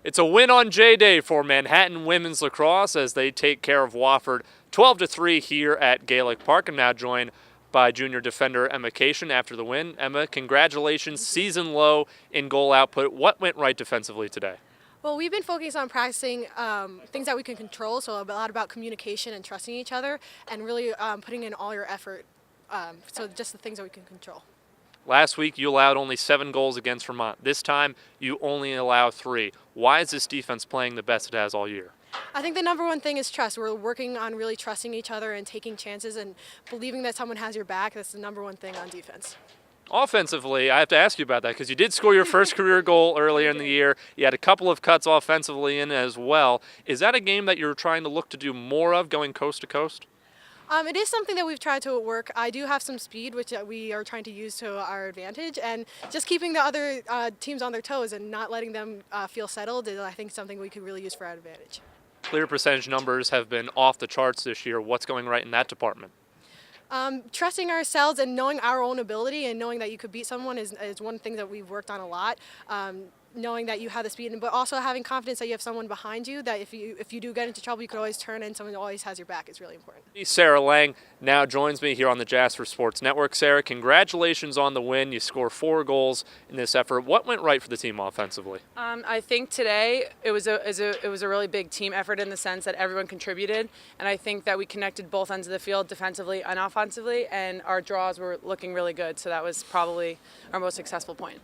It's a win on J-Day for Manhattan women's lacrosse as they take care of Wofford 12-3 here at Gaelic Park. I'm now joined by junior defender Emma Cation after the win. Emma, congratulations, season low in goal output. What went right defensively today? Well, we've been focused on practicing things that we can control, so a lot about communication and trusting each other and really putting in all your effort, so just the things that we can control. Last week, you allowed only 7 goals against Vermont. This time, you only allow 3. Why is this defense playing the best it has all year? I think the number one thing is trust. We're working on really trusting each other and taking chances and believing that someone has your back. That's the number one thing on defense. Offensively, I have to ask you about that because you did score your first career goal earlier in the year. You had a couple of cuts offensively in as well. Is that a game that you're trying to look to do more of, going coast to coast? It is something that we've tried to work. I do have some speed, which we are trying to use to our advantage, and just keeping the other teams on their toes and not letting them feel settled is, I think, something we could really use for our advantage. Clear percentage numbers have been off the charts this year. What's going right in that department? Trusting ourselves and knowing our own ability and knowing that you could beat someone is one thing that we've worked on a lot. Knowing that you have the speed, but also having confidence that you have someone behind you, that if you do get into trouble, you could always turn and someone always has your back is really important. Sarah Lang now joins me here on the Jasper Sports Network. Sarah, congratulations on the win. You scored 4 goals in this effort. What went right for the team offensively? I think today it was a really big team effort in the sense that everyone contributed, and I think that we connected both ends of the field defensively and offensively, and our draws were looking really good, so that was probably our most successful point.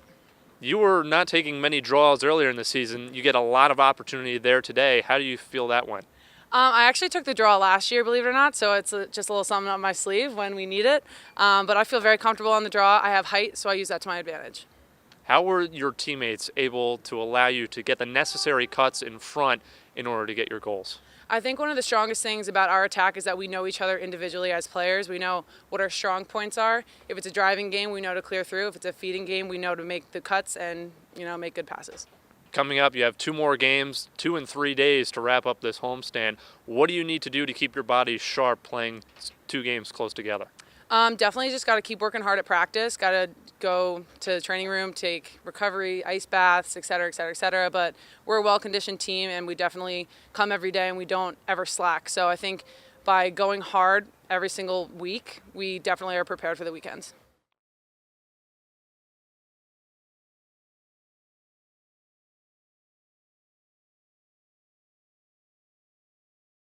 You were not taking many draws earlier in the season. You get a lot of opportunity there today. How do you feel that went? I actually took the draw last year, believe it or not, so it's just a little something up my sleeve when we need it. But I feel very comfortable on the draw. I have height, so I use that to my advantage. How were your teammates able to allow you to get the necessary cuts in front in order to get your goals? I think one of the strongest things about our attack is that we know each other individually as players. We know what our strong points are. If it's a driving game, we know to clear through. If it's a feeding game, we know to make the cuts and, make good passes. Coming up, you have 2 more games, 2 and 3 days to wrap up this homestand. What do you need to do to keep your body sharp playing 2 games close together? Definitely just got to keep working hard at practice. Got to go to the training room, take recovery, ice baths, et cetera, et cetera, et cetera. But we're a well-conditioned team, and we definitely come every day, and we don't ever slack. So I think by going hard every single week, we definitely are prepared for the weekends.